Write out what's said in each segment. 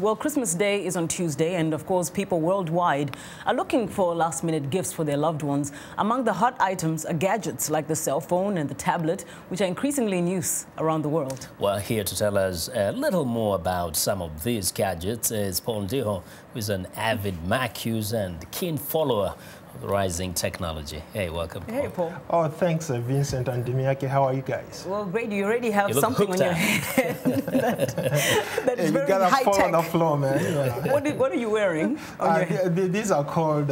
Well, Christmas Day is on Tuesday, and of course, people worldwide are looking for last-minute gifts for their loved ones. Among the hot items are gadgets like the cell phone and the tablet, which are increasingly in use around the world. Well, here to tell us a little more about some of these gadgets is Ndiho, who is an avid Mac user and keen follower of the rising technology. Hey, welcome, Paul. Hey, Paul. Oh, thanks, Vincent and Dimiake. How are you guys? Well, great. You already have something on your head that is very high-tech. You gotta fall on the floor, man. Yeah. What are you wearing on your head? These are called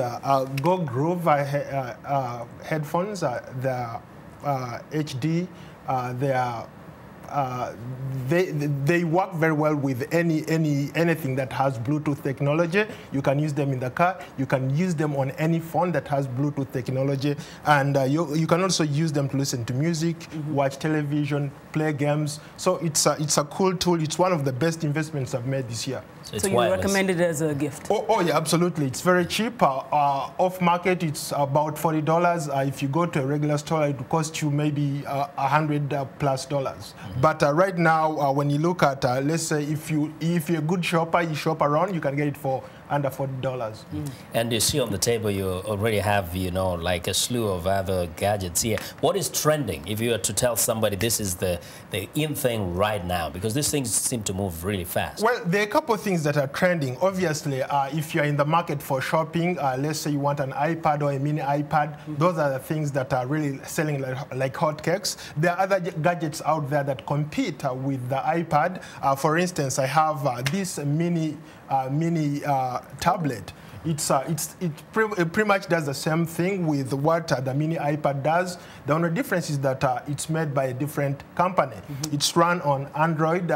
Go Groove headphones. They're HD. They work very well with anything that has Bluetooth technology. You can use them in the car. You can use them on any phone that has Bluetooth technology, and you can also use them to listen to music, watch television, play games. So it's a cool tool. It's one of the best investments I've made this year. So you recommend it as a gift? Oh yeah, absolutely. It's very cheap. Off market, it's about $40. If you go to a regular store, it will cost you maybe $100+. But right now, when you look at, let's say, if you're a good shopper, you shop around, you can get it for under $40. And you see on the table, you already have, like a slew of other gadgets here. What is trending? If you were to tell somebody this is the in thing right now, because these things seem to move really fast. Well, there are a couple of things that are trending. Obviously, if you're in the market for shopping, let's say you want an iPad or a mini iPad, those are the things that are really selling like hotcakes. There are other gadgets out there that compete with the iPad. For instance, I have this mini tablet. It pretty much does the same thing with what the mini iPad does. The only difference is that it's made by a different company. It's run on Android.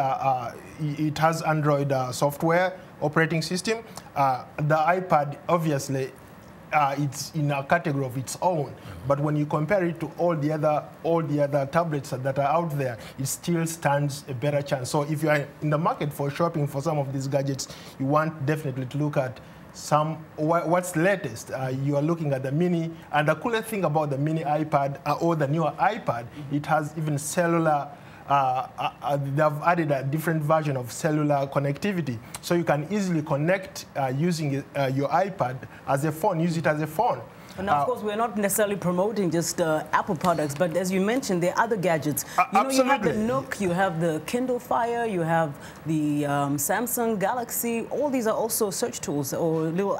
It has Android software operating system. The iPad, obviously, it's in a category of its own. But when you compare it to all the other tablets that are out there, it still stands a better chance. So if you are in the market for shopping for some of these gadgets, you want definitely to look at what's latest. You are looking at the mini, and the coolest thing about the mini iPad or the newer iPad, it has even cellular. They've added a different version of cellular connectivity, so you can easily connect using your iPad as a phone. Use it as a phone. And of course, we're not necessarily promoting just Apple products, but as you mentioned, there are other gadgets. You have the Nook, you have the Kindle Fire, you have the Samsung Galaxy. All these are also search tools or little,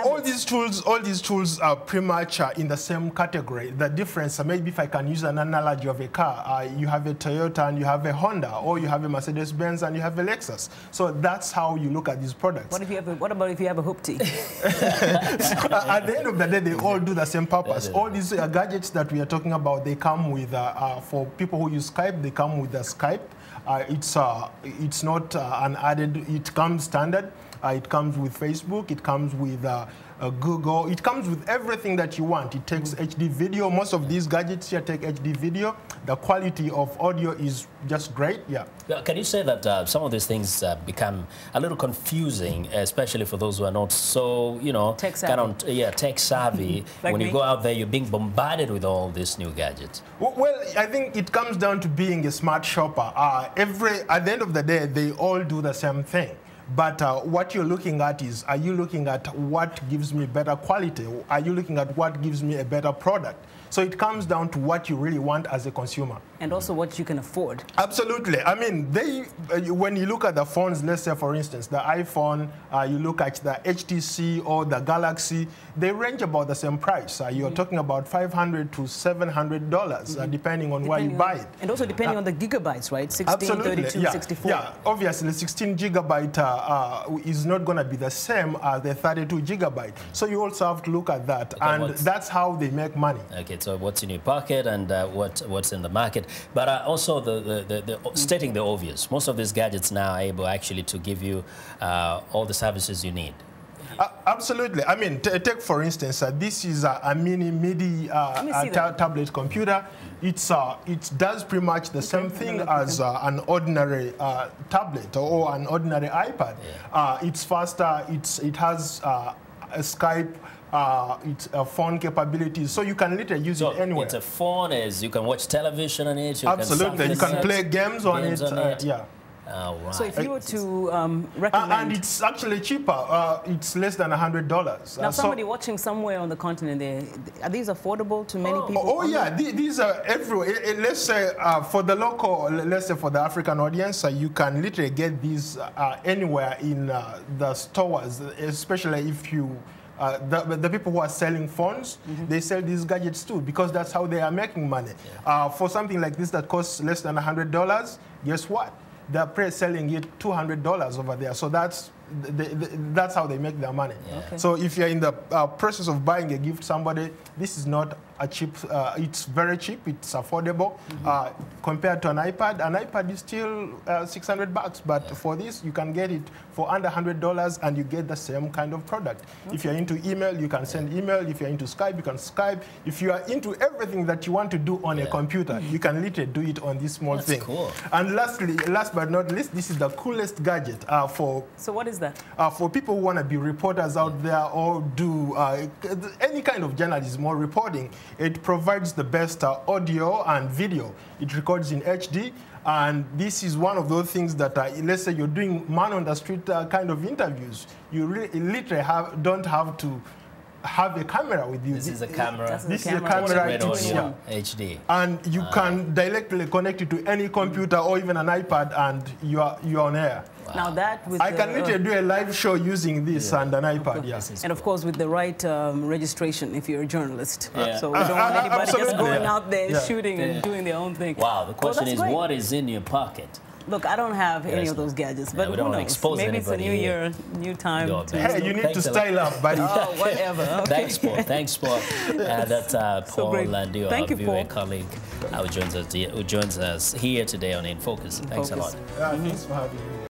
all these tools are pretty much in the same category. The difference, maybe if I can use an analogy of a car, you have a Toyota and you have a Honda, or you have a Mercedes-Benz and you have a Lexus. So that's how you look at these products. What about if you have a hoopty? At the end of the day, they all do the same purpose. All these gadgets that we are talking about, they come with, for people who use Skype, they come with the Skype. It's not an added, it comes standard. It comes with Facebook, it comes with Google, it comes with everything that you want. It takes HD video. Most of these gadgets here take HD video. The quality of audio is just great, yeah. Can you say that some of these things become a little confusing, especially for those who are not so, tech savvy. Tech savvy. Like when me? You go out there, you're being bombarded with all these new gadgets. Well, I think it comes down to being a smart shopper. At the end of the day, they all do the same thing. But what you're looking at is, are you looking at what gives me better quality? Are you looking at what gives me a better product? So it comes down to what you really want as a consumer. And also what you can afford. Absolutely. I mean, when you look at the phones, let's say, for instance, the iPhone, you look at the HTC or the Galaxy, they range about the same price. You're talking about $500 to $700, depending on where you buy it. And also depending on the gigabytes, right? 16, 32, 64. Yeah, obviously, 16 gigabyte is not going to be the same as the 32 gigabyte. So you also have to look at that. Okay, and that's how they make money. Okay, so what's in your pocket and what's in the market. But also stating the obvious, most of these gadgets now are able actually to give you all the services you need. Absolutely. I mean, take for instance, this is a MIDI tablet computer. It does pretty much the same thing as an ordinary tablet or an ordinary iPad. Yeah. It's faster. It has a Skype. It's a phone capabilities, so you can literally use it anywhere. It's a phone, you can watch television on it. Absolutely, you can play games on it. Yeah. Oh, right. So if you were to recommend... and it's actually cheaper. It's less than $100. Now, somebody watching somewhere on the continent, are these affordable to many people? Oh yeah, these are everywhere. Let's say for the local, let's say for the African audience, you can literally get these anywhere in the stores, especially if you... the people who are selling phones, they sell these gadgets too, because that's how they are making money. Yeah. For something like this that costs less than $100, guess what? They're selling it $200 over there. So that's how they make their money. Yeah. Okay. So if you're in the process of buying a gift to somebody, this is not a cheap, it's very cheap, it's affordable. Compared to an iPad is still $600, but for this, you can get it for under $100 and you get the same kind of product. Okay. If you're into email, you can send email. If you're into Skype, you can Skype. If you are into everything that you want to do on a computer, you can literally do it on this small thing. Cool. And lastly, last but not least, this is the coolest gadget for... So what is that? For people who want to be reporters out there or do any kind of journalism or reporting, it provides the best audio and video. It records in HD, and this is one of those things that, let's say you're doing man on the street kind of interviews, you literally don't have to have a camera with you. This is a camera. This is a camera HD. And you can directly connect it to any computer or even an iPad, and you're on air. Wow. Now that with I can literally do a live show using this and an iPad, yes. And of course with the right registration if you're a journalist. Yeah. So we don't want anybody just going out there Yeah. shooting and doing their own thing. Wow, the question is, great. what is in your pocket? Look, I don't have any of those gadgets, but we who don't want to knows? expose Maybe it's a new year, new time. Hey, you need to style up, buddy. Oh, whatever. Okay. Thanks, Paul. That's Paul Thank Ndiho, our you, viewer Paul. colleague, who joins us here today on In Focus. Thanks a lot. Thanks for having me.